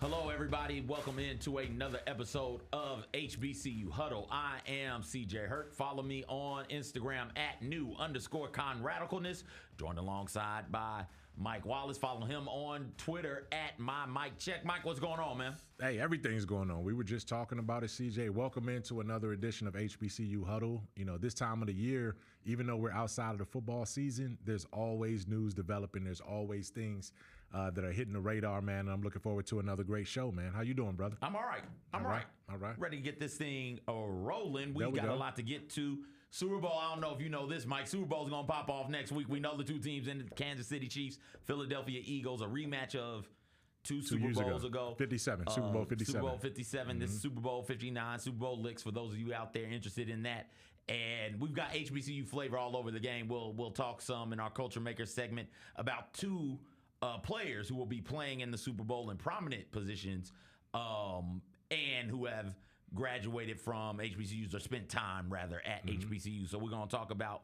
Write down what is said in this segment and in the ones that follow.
Hello, everybody. Welcome into another episode of HBCU Huddle. I am CJ Hurt. Follow me on Instagram at @new_conradicalness. Joined alongside by Mike Wallace. Follow him on Twitter at @MyMikeCheck. Mike, what's going on, man? Hey, everything's going on. We were just talking about it, CJ. Welcome into another edition of HBCU Huddle. You know, this time of the year, even though we're outside of the football season, there's always news developing. There's always things that are hitting the radar, man. And I'm looking forward to another great show, man. How you doing, brother? I'm all right. I'm all right. Ready to get this thing rolling. We got go. a lot to get to. Super Bowl, I don't know if you know this, Mike. Super Bowl's going to pop off next week. We know the two teams in the Kansas City Chiefs, Philadelphia Eagles, a rematch of two Super Bowls ago. 57, Super Bowl 57. Super Bowl 57. This is Super Bowl 59, Super Bowl licks for those of you out there interested in that. And we've got HBCU flavor all over the game. We'll talk some in our Culture Maker segment about two players who will be playing in the Super Bowl in prominent positions and who have graduated from HBCUs or spent time, rather, at HBCUs. So we're going to talk about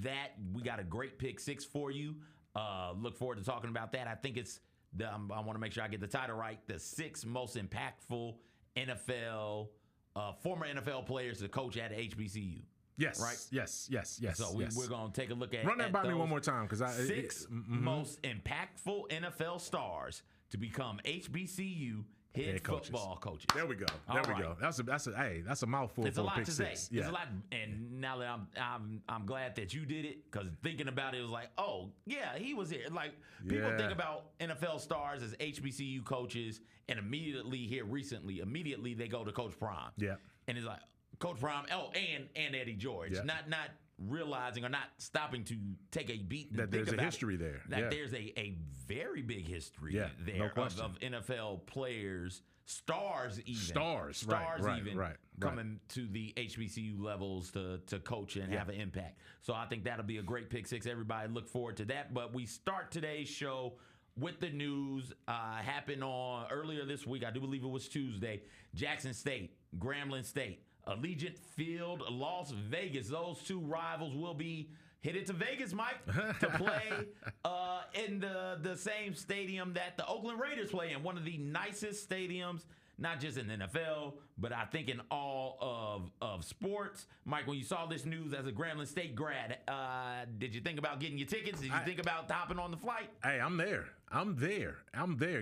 that. We got a great pick six for you. Look forward to talking about that. I think it's I want to make sure I get the title right. The 6 most impactful former NFL players to coach at HBCU. Yes. Right? Yes. So we're going to take a look at Run that by me one more time. Because 6 most impactful NFL stars to become HBCU head football coaches. There we go. That's a mouthful. It's a lot pick to six. say. Yeah. It's a lot, and now that I'm glad that you did it, because thinking about it was like, oh yeah, he was here. Like people think about NFL stars as HBCU coaches, and immediately they go to Coach Prime. Yeah, and it's like Coach Prime. Oh, and Eddie George. Yeah. Not realizing or not stopping to take a beat that there's a history there. That there's a very big history there no question. of NFL players, stars coming to the HBCU levels to coach and have an impact. So I think that'll be a great pick six. Everybody look forward to that. But we start today's show with the news. Happened on earlier this week. I do believe it was Tuesday. Jackson State, Grambling State, Allegiant Field, Las Vegas. Those two rivals will be headed to Vegas, Mike, to play in the same stadium that the Oakland Raiders play in. One of the nicest stadiums, not just in the NFL, but I think in all of sports. Mike, when you saw this news as a Grambling State grad, did you think about getting your tickets? Did you think about hopping on the flight? Hey, I'm there.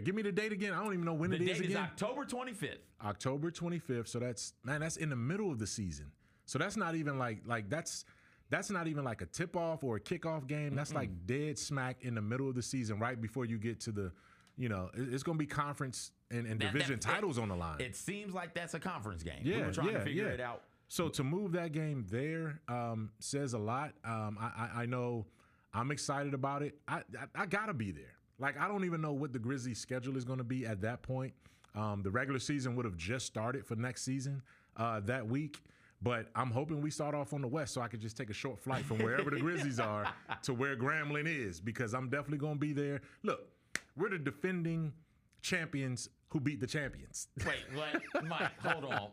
Give me the date again. I don't even know when it is again. The date is October 25th. October 25th. So that's in the middle of the season. So that's not even that's not even like a tip-off or a kickoff game. That's like dead smack in the middle of the season, right before you get to the, it's going to be conference and division titles on the line. It seems like that's a conference game. Yeah, we were trying to figure it out. So to move that game there says a lot. I know I'm excited about it. I got to be there. Like, I don't even know what the Grizzlies' schedule is going to be at that point. The regular season would have just started for next season that week. But I'm hoping we start off on the West so I could just take a short flight from wherever the Grizzlies are to where Grambling is, because I'm definitely going to be there. Look, we're the defending champions who beat the champions. Wait, what? Mike, hold on.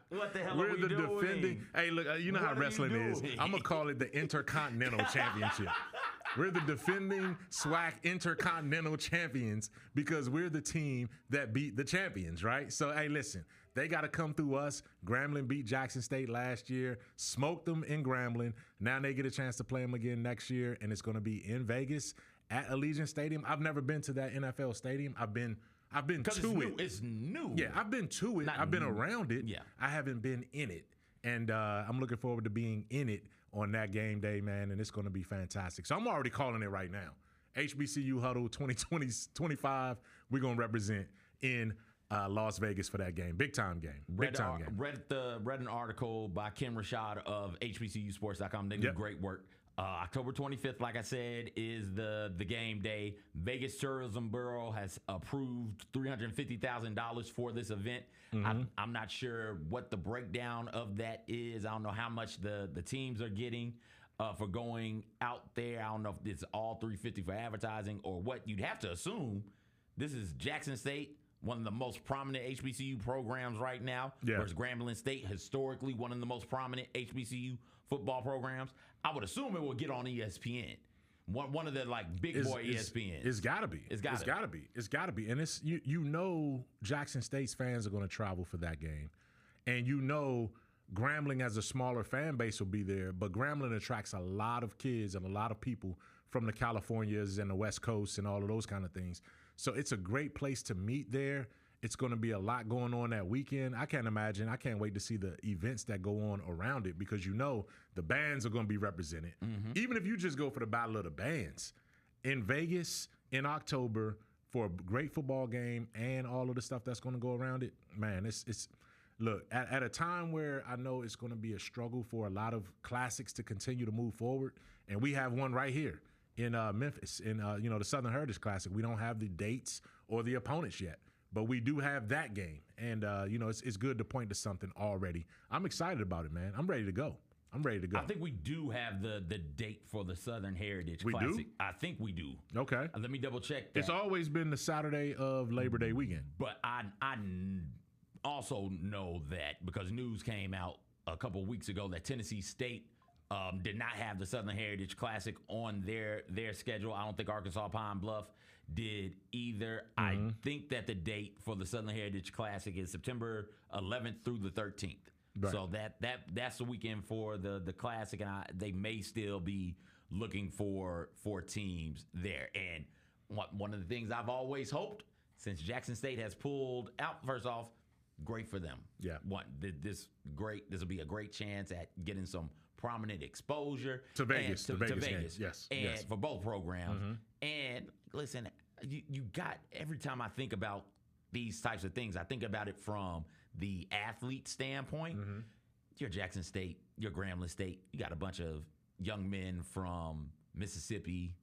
What the hell are we doing? We're the defending. Hey, look, you know how wrestling is. I'm going to call it the Intercontinental Championship. We're the defending SWAC Intercontinental Champions because we're the team that beat the champions, right? So, hey, listen, they got to come through us. Grambling beat Jackson State last year, smoked them in Grambling. Now they get a chance to play them again next year, and it's going to be in Vegas at Allegiant Stadium. I've never been to that NFL stadium. I've been to it. It's new. Yeah, I've been to it. I've been around it. Yeah. I haven't been in it. And I'm looking forward to being in it on that game day, man, and it's going to be fantastic. So I'm already calling it right now. HBCU Huddle 2025, we're going to represent in Las Vegas for that game. Big-time game. Big-time game. Read an article by Kim Rashad of HBCUsports.com. They do great work. October 25th, like I said, is the game day. Vegas Tourism Bureau has approved $350,000 for this event. I'm not sure what the breakdown of that is. I don't know how much the teams are getting for going out there. I don't know if it's all $350 for advertising or what. You'd have to assume this is Jackson State, one of the most prominent HBCU programs right now. Yeah. Whereas Grambling State, historically, one of the most prominent HBCU football programs. I would assume it will get on ESPN. one of the like big boy ESPNs. It's got to be. It's got to be. And it's you know Jackson State's fans are going to travel for that game, and you know Grambling as a smaller fan base will be there, but Grambling attracts a lot of kids and a lot of people from the Californias and the West Coast and all of those kind of things. So it's a great place to meet there. It's going to be a lot going on that weekend. I can't wait to see the events that go on around it, because you know the bands are going to be represented. Mm-hmm. Even if you just go for the Battle of the Bands in Vegas in October for a great football game and all of the stuff that's going to go around it, man, it's look, at a time where I know it's going to be a struggle for a lot of classics to continue to move forward, and we have one right here in Memphis, in the Southern Heritage Classic. We don't have the dates or the opponents yet, but we do have that game, and it's good to point to something already. I'm excited about it, man. I'm ready to go. I think we do have the date for the Southern Heritage Classic. We do? I think we do. Okay. Let me double check that. It's always been the Saturday of Labor Day weekend. But I also know that because news came out a couple of weeks ago that Tennessee State did not have the Southern Heritage Classic on their schedule. I don't think Arkansas Pine Bluff did either. Mm-hmm. I think that the date for the Southern Heritage Classic is September 11th through the 13th. Right. So that's the weekend for the Classic, and they may still be looking for teams there. And one of the things I've always hoped, since Jackson State has pulled out, first off, great for them. Yeah. This will be a great chance at getting some prominent exposure to Vegas. To Vegas. Yes. And yes. for both programs. Mm-hmm. And listen, you got, every time I think about these types of things, I think about it from the athlete standpoint. Mm-hmm. You're Jackson State, you're Grambling State. You got a bunch of young men from Mississippi,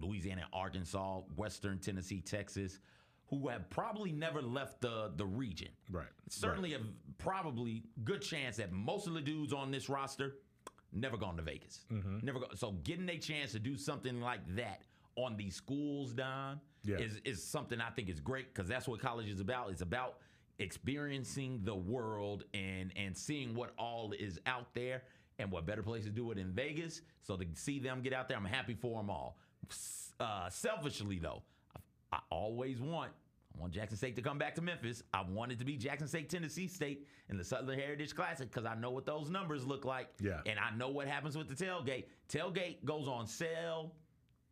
Louisiana, Arkansas, Western Tennessee, Texas, who have probably never left the region. Right. Certainly a probably good chance that most of the dudes on this roster never gone to Vegas. Mm-hmm. Never go. So getting a chance to do something like that on these schools, Don, is something I think is great, because that's what college is about. It's about experiencing the world and seeing what all is out there, and what better place to do it in Vegas. So to see them get out there, I'm happy for them all. Selfishly, though, I want Jackson State to come back to Memphis. I want it to be Jackson State, Tennessee State in the Southern Heritage Classic, because I know what those numbers look like. Yeah. And I know what happens with the tailgate. Tailgate goes on sale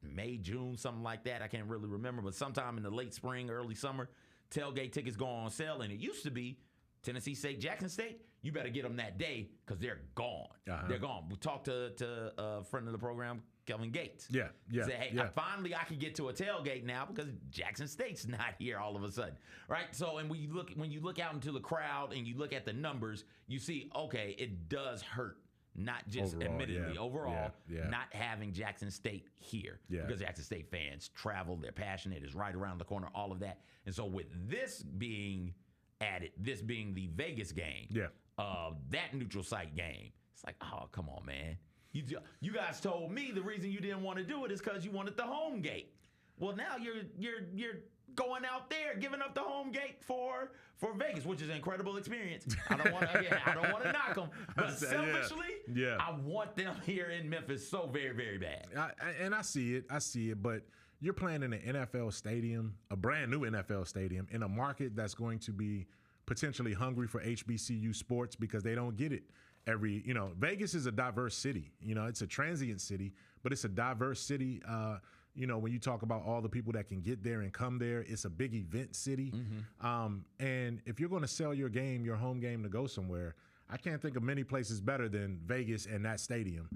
May, June, something like that. I can't really remember, but sometime in the late spring, early summer, tailgate tickets go on sale. And it used to be Tennessee State, Jackson State, you better get them that day, because they're gone. Uh-huh. They're gone. We talked to a friend of the program, Kelvin Gates. Yeah. Say, hey, finally I can get to a tailgate now, because Jackson State's not here all of a sudden, right? So, and when you look out into the crowd and you look at the numbers, you see, okay, it does hurt. Not just overall, not having Jackson State here, because Jackson State fans travel, they're passionate, it's right around the corner, all of that. And so with this being added, this being the Vegas game, that neutral site game, it's like, oh, come on, man. You guys told me the reason you didn't want to do it is because you wanted the home gate. Well, now you're going out there giving up the home gate for Vegas, which is an incredible experience. I don't want to knock them, but selfishly, I want them here in Memphis so very, very bad. I see it, but you're playing in an NFL stadium, a brand new NFL stadium, in a market that's going to be potentially hungry for HBCU sports, because they don't get it. Vegas is a diverse city. It's a transient city, but it's a diverse city. When you talk about all the people that can get there and come there, it's a big event city. Mm-hmm. And if you're going to sell your home game to go somewhere, I can't think of many places better than Vegas and that stadium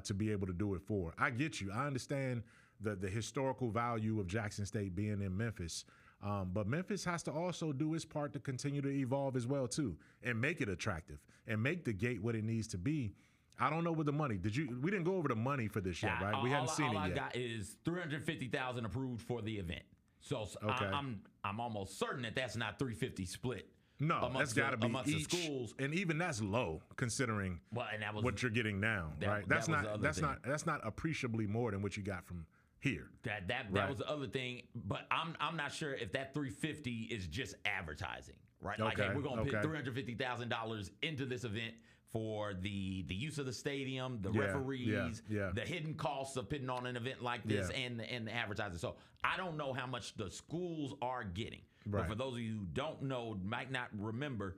to be able to do it for. I get you. I understand the historical value of Jackson State being in Memphis. But Memphis has to also do its part to continue to evolve as well, too, and make it attractive and make the gate what it needs to be. I don't know what the money. We didn't go over the money for this yet, right? We haven't seen it yet. All I got is $350,000 approved for the event. So okay. I'm almost certain that that's not $350 split. No, that's got to be amongst each, the schools, and even that's low considering what you're getting now, right? That's not appreciably more than what you got from here. That was the other thing, but I'm not sure if that $350 is just advertising, right? Like, Okay, hey, we're going to okay. put $350,000 into this event for the use of the stadium, the Yeah, referees, yeah. the hidden costs of putting on an event like this, Yeah. and the advertising. So I don't know how much the schools are getting. Right. But for those of you who don't know, might not remember,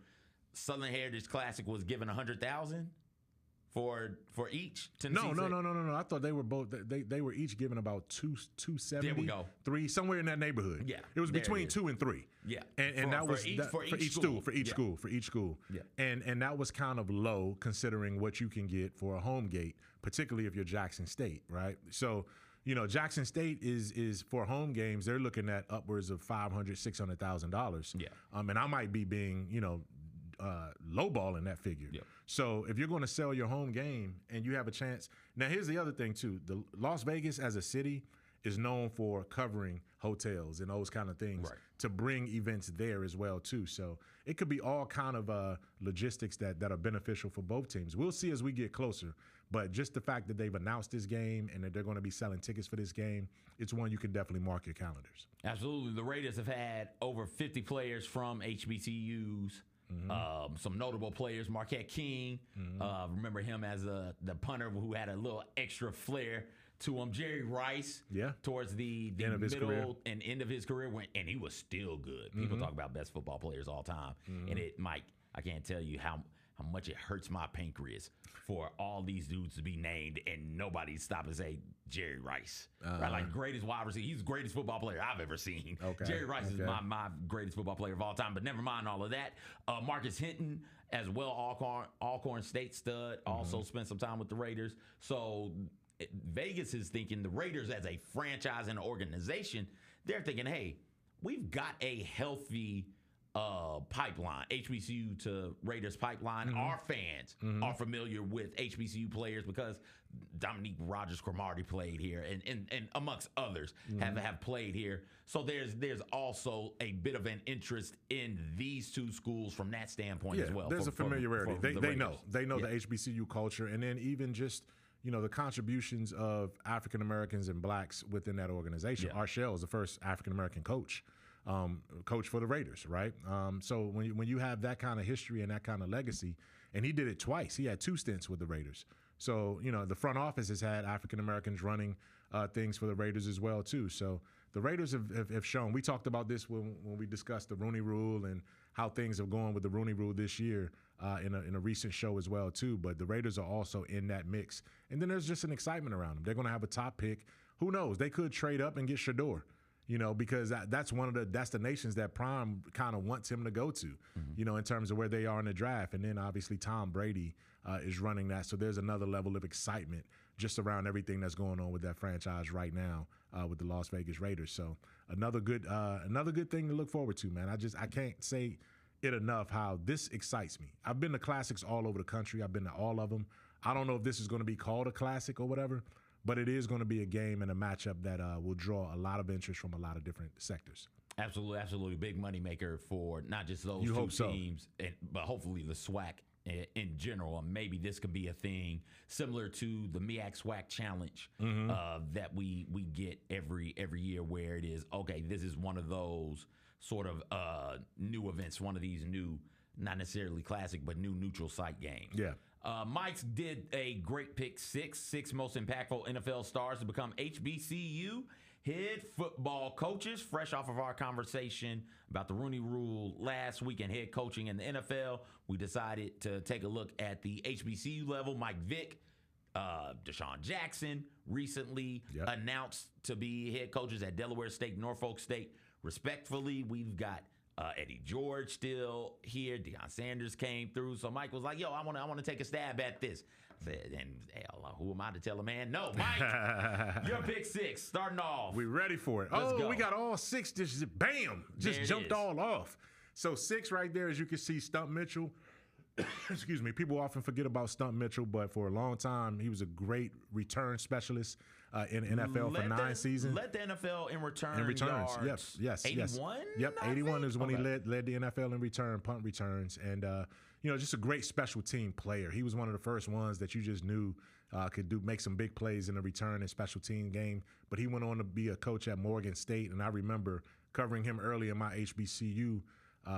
Southern Heritage Classic was given $100,000 for each. No. I thought they were both. They were each given about 270. There we go. 3, somewhere in that neighborhood. Yeah, it was there between it is. 2 and 3. Yeah, and that was for each school. For each school. Yeah. And that was kind of low considering what you can get for a home gate, particularly if you're Jackson State, right? So, Jackson State is for home games, they're looking at upwards of $500,000-$600,000. Yeah. And I might be being, lowballing that figure. Yep. So if you're going to sell your home game and you have a chance, now here's the other thing too: the Las Vegas as a city is known for covering hotels and those kind of things to bring events there as well too. So it could be all kind of logistics that are beneficial for both teams. We'll see as we get closer. But just the fact that they've announced this game and that they're going to be selling tickets for this game, it's one you can definitely mark your calendars. Absolutely. The Raiders have had over 50 players from HBCUs. Some notable players, Marquette King. Remember him as the punter who had a little extra flair to him. Jerry Rice, towards the middle and end of his career, and he was still good. People talk about best football players all time, and I can't tell you how much it hurts my pancreas for all these dudes to be named and nobody stop and say Jerry Rice. Right? Like greatest wide receiver. He's the greatest football player I've ever seen. Jerry Rice is my greatest football player of all time, but never mind all of that. Marcus Hinton as well, Alcorn State stud, also spent some time with the Raiders. So Vegas is thinking the Raiders as a franchise and organization, they're thinking, hey, we've got a healthy pipeline, HBCU to Raiders pipeline. Our fans are familiar with HBCU players because Dominique Rodgers-Cromartie played here, and amongst others have played here. So there's also a bit of an interest in these two schools from that standpoint as well. There's a familiarity. They know the HBCU culture, and then even just the contributions of African Americans and blacks within that organization. Arshell is the first African American coach for the Raiders, right? So when you have that kind of history and that kind of legacy, and he did it twice. He had 2 stints with the Raiders. So, the front office has had African Americans running things for the Raiders as well, too. So the Raiders have shown. We talked about this when we discussed the Rooney Rule and how things have gone with the Rooney Rule this year in a recent show as well, too. But the Raiders are also in that mix. And then there's just an excitement around them. They're going to have a top pick. Who knows? They could trade up and get Shador. Because that's one of the destinations that Prime kind of wants him to go to, in terms of where they are in the draft. And then obviously Tom Brady is running that. So there's another level of excitement just around everything that's going on with that franchise right now with the Las Vegas Raiders. So another good thing to look forward to, man. I can't say it enough how this excites me. I've been to classics all over the country. I've been to all of them. I don't know if this is going to be called a classic or whatever, but it is going to be a game and a matchup that will draw a lot of interest from a lot of different sectors. Absolutely. Big moneymaker for not just those two teams, but hopefully the SWAC in general. And maybe this could be a thing similar to the MEAC SWAC Challenge that we get every year, where it is, okay, this is one of those sort of new events, one of these new, not necessarily classic, but new neutral site games. Yeah. Mike's did a great pick six most impactful NFL stars to become HBCU head football coaches. Fresh off of our conversation about the Rooney Rule last week and head coaching in the NFL, we decided to take a look at the HBCU level. Mike Vick, Deshaun Jackson recently announced to be head coaches at Delaware State, Norfolk State, respectfully. We've got Eddie George still here. Deion Sanders came through. So Mike was like, yo, I want to take a stab at this. I said, and hell, who am I to tell a man? No, Mike, your pick 6, starting off. We ready for it. Let's go. We got all 6. Just bam, just jumped all off. So 6 right there, as you can see, Stump Mitchell. Excuse me. People often forget about Stump Mitchell, but for a long time, he was a great return specialist in NFL for 9 seasons. Led the NFL in returns. Yards. Yes. 81? Yep, 81 is when he led the NFL in return, punt returns. And, just a great special team player. He was one of the first ones that you just knew could make some big plays in the return and special team game. But he went on to be a coach at Morgan State, and I remember covering him early in my HBCU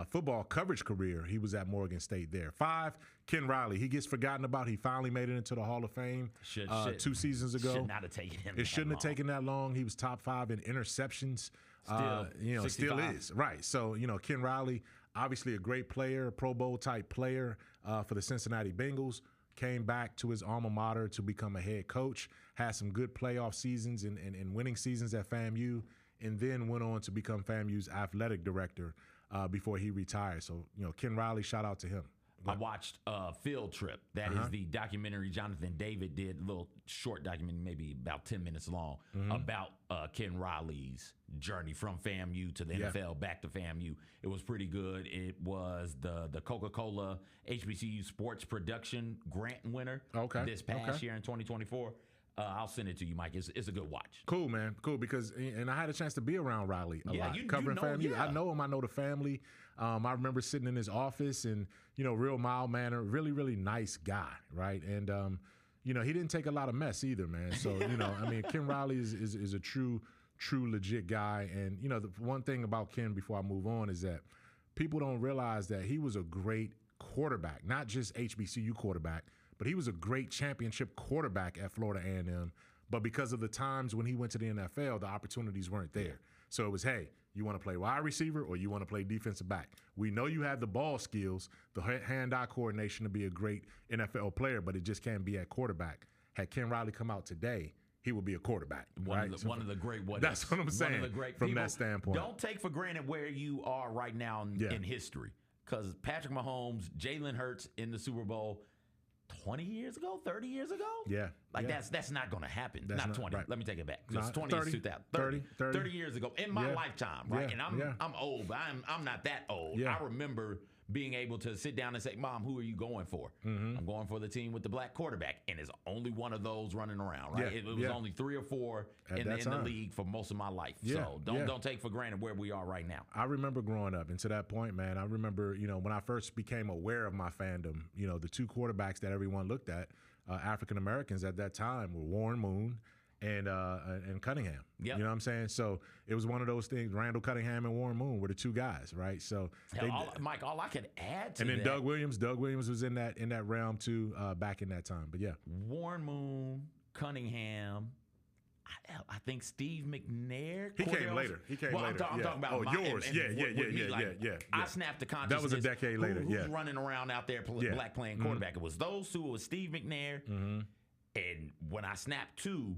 football coverage career, he was at Morgan State there. 5, Ken Riley. He gets forgotten about. He finally made it into the Hall of Fame 2 seasons ago. Should not have taken him. It shouldn't have taken that long. He was top 5 in interceptions. Still, still is. Right. So, Ken Riley, obviously a great player, Pro Bowl type player for the Cincinnati Bengals. Came back to his alma mater to become a head coach, had some good playoff seasons and winning seasons at FAMU, and then went on to become FAMU's athletic director before he retired. So, Ken Riley, shout out to him. I watched Field Trip. That is the documentary Jonathan David did, a little short documentary, maybe about 10 minutes long, about Ken Riley's journey from FAMU to the NFL, back to FAMU. It was pretty good. It was the Coca-Cola HBCU Sports Production Grant winner this past year in 2024. I'll send it to you, Mike. It's a good watch. Cool, man. Cool, because I had a chance to be around Riley a lot, covering you know, FAMU. yeah. I know him. I know the family. I remember sitting in his office and, real mild manner, really, really nice guy, right? And, he didn't take a lot of mess either, man. So, Ken Riley is a true, legit guy. And, the one thing about Ken before I move on is that people don't realize that he was a great quarterback, not just HBCU quarterback, but he was a great championship quarterback at Florida A&M. But because of the times when he went to the NFL, the opportunities weren't there. So it was, hey, you want to play wide receiver or you want to play defensive back? We know you have the ball skills, the hand-eye coordination to be a great NFL player, but it just can't be at quarterback. Had Ken Riley come out today, he would be a quarterback. One of the great what That's ifs. what I'm saying. One of the great from people, that standpoint. Don't take for granted where you are right now in history. Because Patrick Mahomes, Jalen Hurts in the Super Bowl 20 years ago, 30 years ago? Yeah. That's not going to happen. That's not 20. right. Let me take it back. Nah, It's 20 30, is 2000. 30 years ago in my lifetime, right? Yeah, And I'm old, but I'm not that old. Yeah. I remember being able to sit down and say, Mom, who are you going for? I'm going for the team with the black quarterback. And it's only one of those running around, right? Yeah, It was only 3 or 4 in the league for most of my life. Yeah, So don't take for granted where we are right now. I remember growing up, and to that point, man, I remember, when I first became aware of my fandom, the 2 quarterbacks that everyone looked at, African Americans at that time, were Warren Moon and Cunningham. Yep. You know what I'm saying? So it was one of those things. Randall Cunningham and Warren Moon were the 2 guys, right? So Mike, all I could add to and then that, Doug Williams was in that realm too, back in that time. But yeah, Warren Moon, Cunningham. I think Steve McNair. He came later. I'm talking about yours. Yeah. I snapped the consciousness. That was a decade later. Who's running around out there black playing quarterback? It was those 2. It was Steve McNair. And when I snapped 2,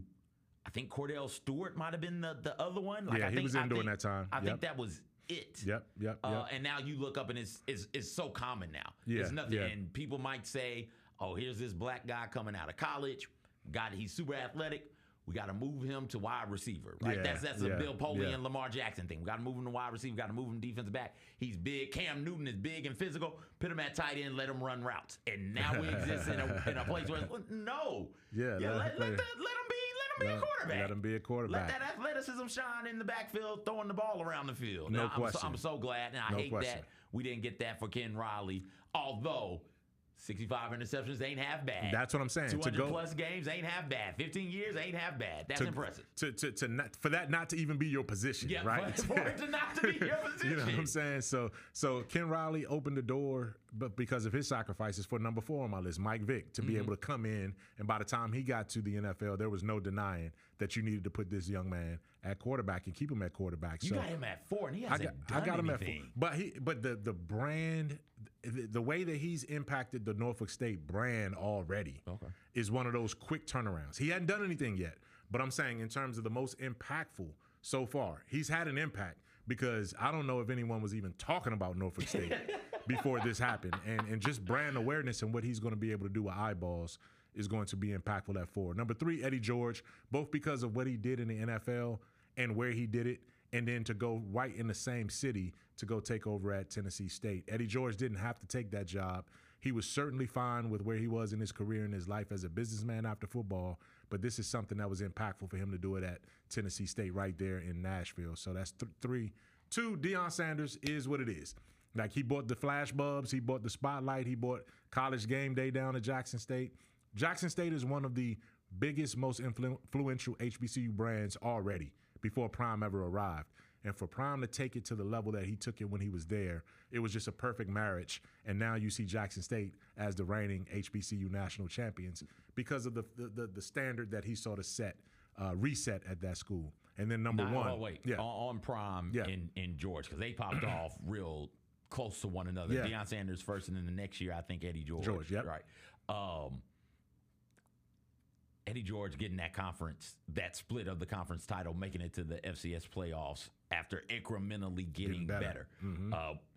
I think Cordell Stewart might have been the other one. He was in during that time. I think that was it. Yep. And now you look up and it's so common now. Yeah, It's nothing. And people might say, oh, here's this black guy coming out of college. He's super athletic. We got to move him to wide receiver, right? Yeah, That's a Bill Polian and Lamar Jackson thing. We got to move him to wide receiver. We got to move him defensive back. He's big. Cam Newton is big and physical. Put him at tight end. Let him run routes. And now we exist in a place where no. Let him be a quarterback. Let him be a quarterback. Let that athleticism shine in the backfield, throwing the ball around the field. No question. I'm so glad, and I hate that we didn't get that for Ken Riley. Although 65 interceptions ain't half bad. That's what I'm saying. 200 plus games ain't half bad. 15 years ain't half bad. That's impressive. For that not to even be your position, right? For it to not to be your position. You know what I'm saying? So Ken Riley opened the door, but because of his sacrifices, for number 4 on my list, Mike Vick, to be able to come in, and by the time he got to the NFL, there was no denying that you needed to put this young man at quarterback and keep him at quarterback. You got him at 4, and he hasn't done him anything. At 4, but the brand, the way that he's impacted the Norfolk State brand already is one of those quick turnarounds. He hadn't done anything yet, but I'm saying in terms of the most impactful so far, he's had an impact, because I don't know if anyone was even talking about Norfolk State before this happened. And just brand awareness and what he's going to be able to do with eyeballs is going to be impactful at 4. Number 3, Eddie George, both because of what he did in the NFL and where he did it, and then to go right in the same city to go take over at Tennessee State. Eddie George didn't have to take that job. He was certainly fine with where he was in his career and his life as a businessman after football, but this is something that was impactful for him to do it at Tennessee State right there in Nashville. So that's 3. 2, Deion Sanders is what it is. Like, he bought the flash bulbs, he bought the spotlight, he bought College Game Day down at Jackson State. Jackson State is one of the biggest, most influential HBCU brands already before Prime ever arrived. And for Prime to take it to the level that he took it when he was there, it was just a perfect marriage. And now you see Jackson State as the reigning HBCU national champions because of the standard that he sort of reset at that school. And then number one. Oh, wait. Yeah. On Prime in George, because they popped off real close to one another. Yeah. Deion Sanders first, and then the next year, I think Eddie George. George, yep. Right. Eddie George getting that split of the conference title, making it to the FCS playoffs after incrementally getting better,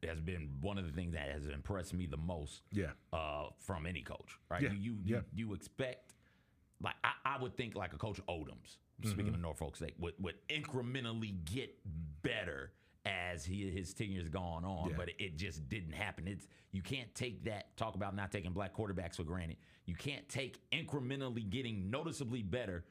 has been one of the things that has impressed me the most from any coach, right? Yeah. You expect, like, I would think like a Coach Odoms, speaking of Norfolk State, would incrementally get better as his tenure's gone on, but it just didn't happen. You can't take that, talk about not taking black quarterbacks for granted. You can't take incrementally getting noticeably better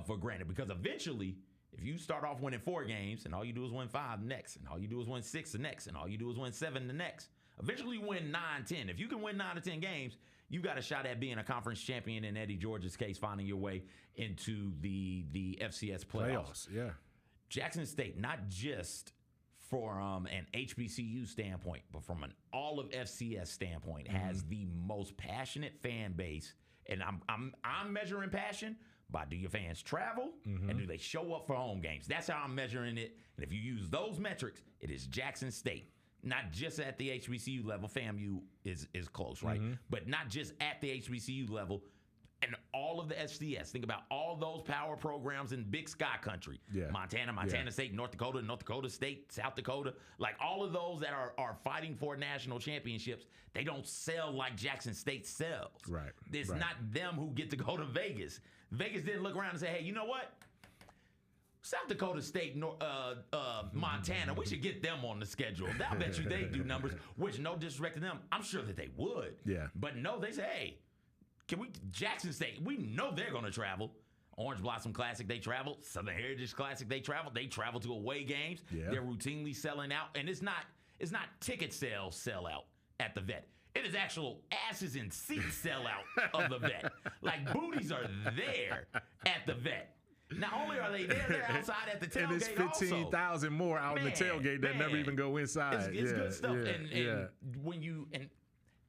for granted, because eventually, if you start off winning 4 games and all you do is win 5 next, and all you do is win 6 the next, and all you do is win 7 the next, eventually you win 9, 10. If you can win 9 or 10 games, you got a shot at being a conference champion, in Eddie George's case, finding your way into the FCS playoffs. Yeah. Jackson State, not just from an HBCU standpoint, but from an all of FCS standpoint, has the most passionate fan base. And I'm measuring passion by, do your fans travel and do they show up for home games? That's how I'm measuring it. And if you use those metrics, it is Jackson State. Not just at the HBCU level. FAMU is close, right? But not just at the HBCU level. And all of the FCS, think about all those power programs in Big Sky Country. Yeah. Montana State, North Dakota State, South Dakota. Like, all of those that are fighting for national championships, they don't sell like Jackson State sells. Right. It's not them who get to go to Vegas. Vegas didn't look around and say, hey, you know what? South Dakota State, Montana, we should get them on the schedule. I'll bet you they do numbers, which, no disrespect to them, I'm sure that they would. Yeah. But no, they say, hey, Jackson State, we know they're going to travel. Orange Blossom Classic, they travel. Southern Heritage Classic, they travel. They travel to away games. Yeah. They're routinely selling out. And it's not ticket sales sell out at the Vet. It is actual asses in seats sellout of the Vet. Like, booties are there at the Vet. Not only are they there, they're outside at the tailgate. And it's 15,000 more out in the tailgate that never even go inside. It's good stuff. And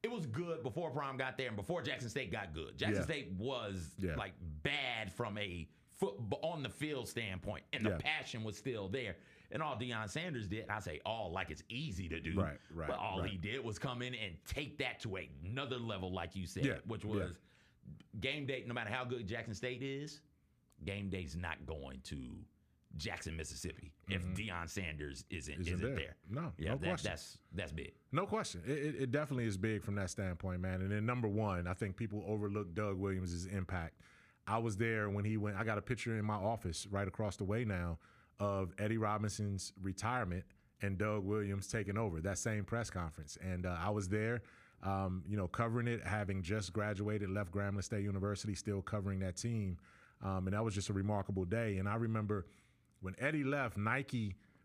it was good before Prime got there and before Jackson State got good. Jackson State was like bad from a on the field standpoint, and the passion was still there. And all Deion Sanders did, I say all like it's easy to do, but all he did was come in and take that to another level, like you said, which was game day. No matter how good Jackson State is, game day's not going to Jackson, Mississippi, if Deion Sanders isn't there. No question. That's big. No question. It definitely is big from that standpoint, man. And then number one, I think people overlook Doug Williams' impact. I was there when he went. I got a picture in my office right across the way now of Eddie Robinson's retirement and Doug Williams taking over that same press conference. And I was there, covering it, having just graduated, left Grambling State University, still covering that team. And that was just a remarkable day. And I remember when Eddie left, when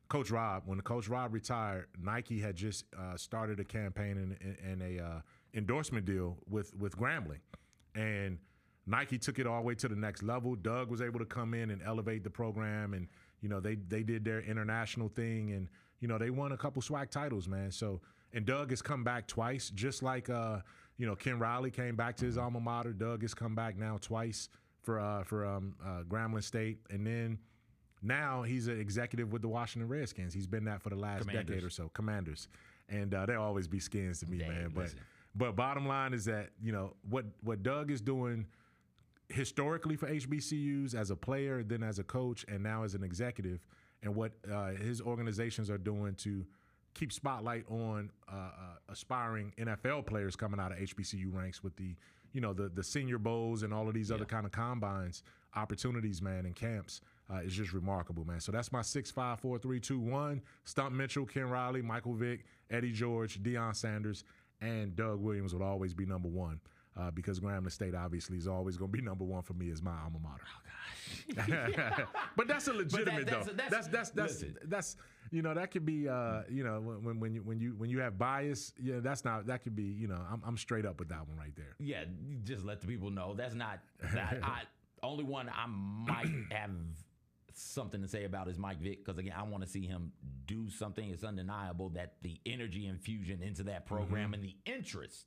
Coach Rob retired, Nike had just started a campaign and a endorsement deal with Grambling. And Nike took it all the way to the next level. Doug was able to come in and elevate the program, and they did their international thing, and they won a couple SWAC titles, man. So, and Doug has come back twice, just like Ken Riley came back to his alma mater. Doug has come back now twice for Grambling State, and then now he's an executive with the Washington Redskins. He's been that for the last decade or so. Commanders, and they'll always be skins to me, man. But bottom line is that what Doug is doing historically for HBCUs as a player, then as a coach, and now as an executive, and what his organizations are doing to keep spotlight on aspiring NFL players coming out of HBCU ranks with the Senior Bowls and all of these other kind of combines, opportunities, man, and camps is just remarkable, man. So that's my 6, 5, 4, 3, 2, 1. Stump Mitchell, Ken Riley, Michael Vick, Eddie George, Deion Sanders, and Doug Williams will always be number one. Because Grambling State obviously is always going to be number one for me as my alma mater. Oh gosh! But that's a legitimate though. That's that could be when you have bias. Yeah, that could be I'm straight up with that one right there. Yeah, just let the people know that's not that. Only one I might have something to say about is Mike Vick, because again, I want to see him do something. It's undeniable that the energy infusion into that program and the interest,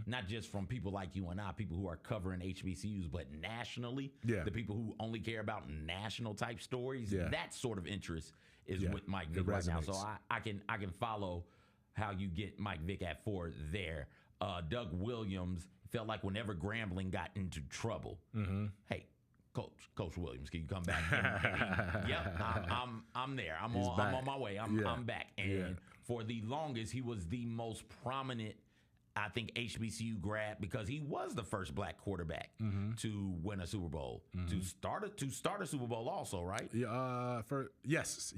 not just from people like you and I, people who are covering HBCUs, but nationally, the people who only care about national type stories, that sort of interest is with Mike Vick right now. So I can follow how you get Mike Vick at 4 there. Doug Williams felt like whenever Grambling got into trouble, hey, Coach Williams, can you come back? Yep, I'm there. I'm on my way. I'm back. And for the longest, he was the most prominent, I think, HBCU grad, because he was the first black quarterback to win a Super Bowl, to start a Super Bowl also, right? Yeah. Yes.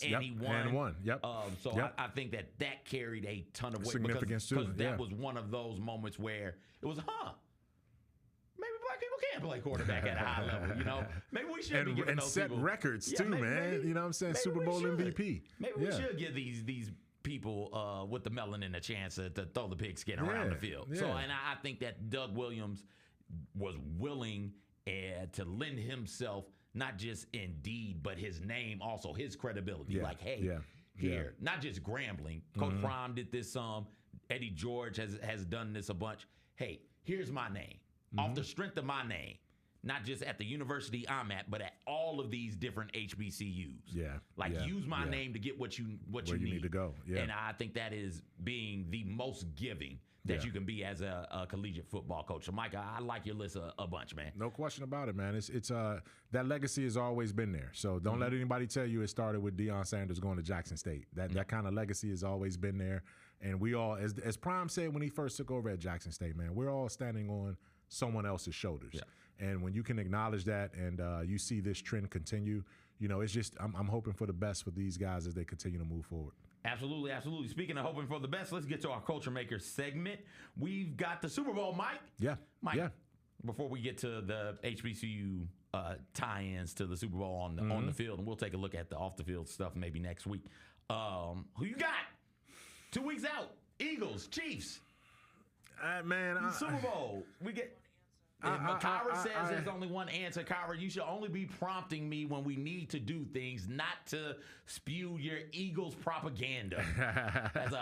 And he won. And won. Yep. I think that carried a ton of weight, significance because too. that was one of those moments where it was, maybe black people can play quarterback at a high level, Maybe we should be giving and those set people records too, man. You know what I'm saying? Super Bowl MVP. Maybe we should give these people with the melanin a chance to throw the pigskin around the field. So, and I think that Doug Williams was willing to lend himself, not just in deed, but his name, also his credibility. Like, hey, here, not just Grambling. Coach Prime did this some. Eddie George has done this a bunch. Hey, here's my name. Off the strength of my name, not just at the university I'm at, but at all of these different HBCUs. Use my name to get what you need to go. And I think that is being the most giving that you can be as a collegiate football coach. So, Mike, I like your list a bunch, man. No question about it, man. It's that legacy has always been there. So don't let anybody tell you it started with Deion Sanders going to Jackson State. That kind of legacy has always been there. And we all, as Prime said when he first took over at Jackson State, man, we're all standing on someone else's shoulders. And when you can acknowledge that and you see this trend continue, it's just I'm hoping for the best for these guys as they continue to move forward. Absolutely. Speaking of hoping for the best, let's get to our Culture Maker segment. We've got the Super Bowl, Mike. Mike, before we get to the HBCU tie-ins to the Super Bowl on the field, and we'll take a look at the off-the-field stuff maybe next week. Who you got? 2 weeks out. Eagles, Chiefs. Super Bowl. We get. Kyra says there's only one answer. Kyra, you should only be prompting me when we need to do things, not to spew your Eagles propaganda.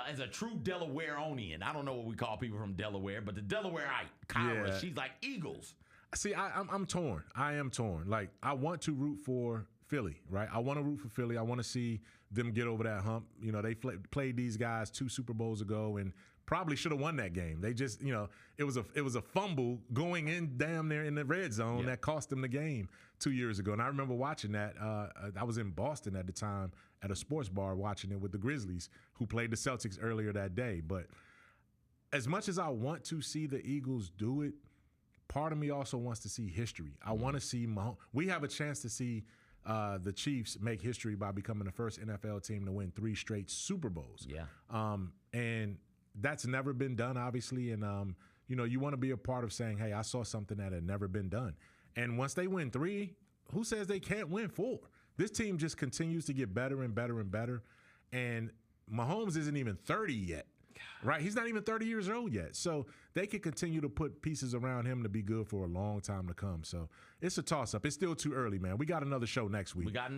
as a true Delawareonian, I don't know what we call people from Delaware, but the Delawareite, Kyra, she's like Eagles. See, I'm torn. I am torn. Like, I want to root for Philly, right? I want to root for Philly. I want to see them get over that hump. They played these guys 2 Super Bowls ago and probably should have won that game. They just, it was a fumble going in damn near in the red zone that cost them the game 2 years ago. And I remember watching that. I was in Boston at the time at a sports bar watching it with the Grizzlies, who played the Celtics earlier that day. But as much as I want to see the Eagles do it, part of me also wants to see history. I want to see Mahomes. We have a chance to see the Chiefs make history by becoming the first NFL team to win 3 straight Super Bowls. And that's never been done, obviously. And, you want to be a part of saying, hey, I saw something that had never been done. And once they win 3, who says they can't win 4? This team just continues to get better and better and better. And Mahomes isn't even 30 yet, right? He's not even 30 years old yet. So they can continue to put pieces around him to be good for a long time to come. So it's a toss-up. It's still too early, man. We got another show next week. I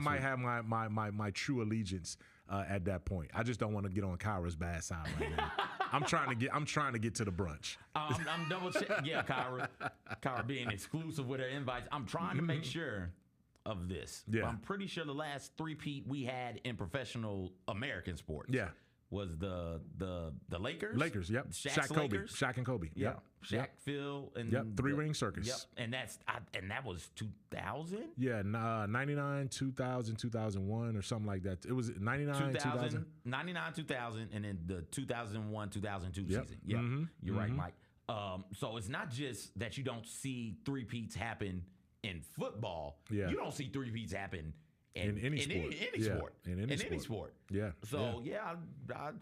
might have my true allegiance at that point. I just don't want to get on Kyra's bad side right now. I'm trying to get to the brunch. I'm double checking. Yeah, Kyra being exclusive with her invites. I'm trying to make sure of this. I'm pretty sure the last three-peat we had in professional American sports. Was the Lakers? Lakers, yep. Shaq and Kobe. Yep. Shaq, Phil, and 3-ring circus. Yep. And that was 2000? Yeah, 99, 2000, 2001 or something like that. It was 99, 2000. 99, 2000, and then the 2001, 2002 season. Yeah, you're right, Mike. So it's not just that you don't see three-peats happen in football. You don't see three-peats happen in any sport. In any sport. Yeah. So,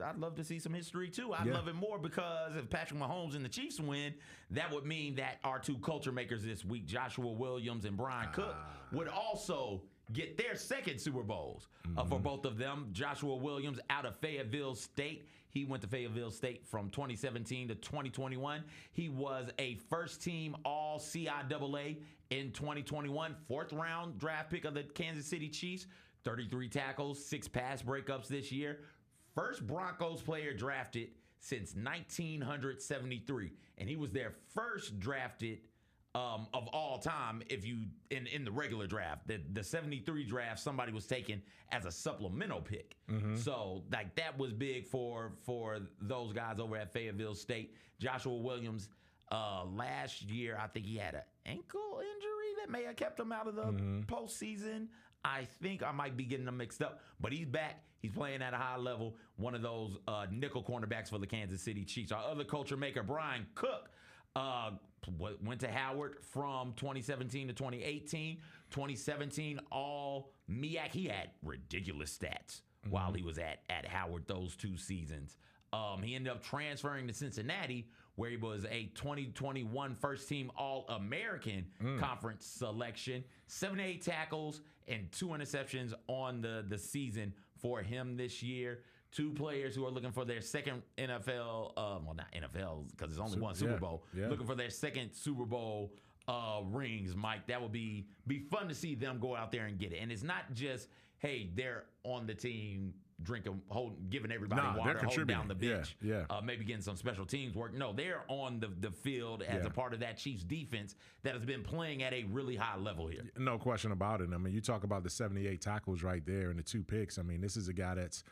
I'd love to see some history, too. I'd love it more because if Patrick Mahomes and the Chiefs win, that would mean that our 2 culture makers this week, Joshua Williams and Bryan Cook, would also get their second Super Bowls. For both of them, Joshua Williams out of Fayetteville State. He went to Fayetteville State from 2017 to 2021. He was a first-team All-CIAA in 2021, fourth-round draft pick of the Kansas City Chiefs, 33 tackles, 6 pass breakups this year. First Broncos player drafted since 1973, and he was their first drafted of all time. If you in the regular draft, the 73 draft, somebody was taken as a supplemental pick. So like that was big for those guys over at Fayetteville State. Joshua Williams, last year I think he had an ankle injury that may have kept him out of the postseason. I think I might be getting them mixed up, but he's back. He's playing at a high level. One of those nickel cornerbacks for the Kansas City Chiefs. Our other culture maker, Bryan Cook, went to Howard from 2017 to 2018. 2017 all MEAC. He had ridiculous stats while he was at Howard those 2 seasons. He ended up transferring to Cincinnati, where he was a 2021 first-team All-American Conference selection. 78 tackles and 2 interceptions on the season for him this year. 2 players who are looking for their second NFL, well, not NFL because it's only one Super Bowl, looking for their second Super Bowl rings, Mike. That would be fun to see them go out there and get it. And it's not just, hey, they're on the team drinking, giving everybody water, holding down the bench, maybe getting some special teams work. No, they're on the field as a part of that Chiefs defense that has been playing at a really high level here. No question about it. I mean, you talk about the 78 tackles right there and the 2 picks. I mean, this is a guy that's,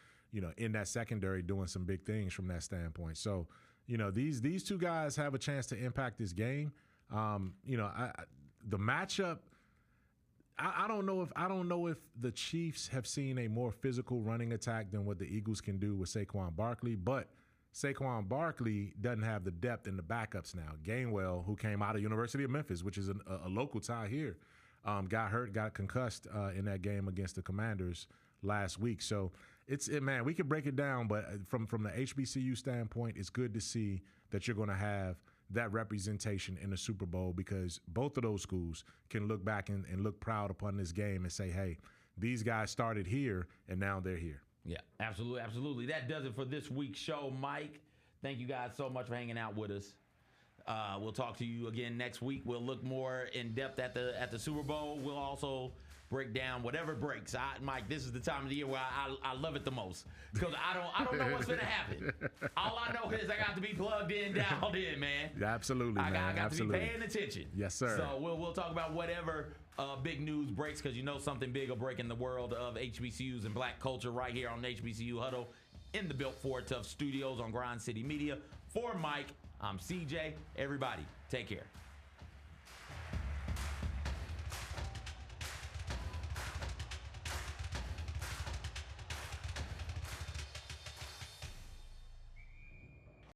in that secondary doing some big things from that standpoint. So, these 2 guys have a chance to impact this game. The matchup, I don't know if the Chiefs have seen a more physical running attack than what the Eagles can do with Saquon Barkley, but Saquon Barkley doesn't have the depth in the backups now. Gainwell, who came out of University of Memphis, which is a local tie here, got hurt, got concussed in that game against the Commanders last week. So man, we could break it down, but from the HBCU standpoint, it's good to see that you're going to have that representation in the Super Bowl, because both of those schools can look back and look proud upon this game and say, hey, these guys started here and now they're here. Yeah, absolutely, absolutely. That does it for this week's show, Mike. Thank you guys so much for hanging out with us. We'll talk to you again next week. We'll look more in depth at the Super Bowl. We'll also break down whatever breaks. Mike, this is the time of the year where I love it the most, because I don't know what's going to happen. All I know is I got to be plugged in, dialed in, man. Absolutely, man. I got Absolutely. to be paying attention. Yes, sir. So we'll talk about whatever big news breaks, because something big will break in the world of HBCUs and black culture right here on HBCU Huddle in the Built for Tough Studios on Grind City Media. For Mike, I'm CJ. Everybody, take care.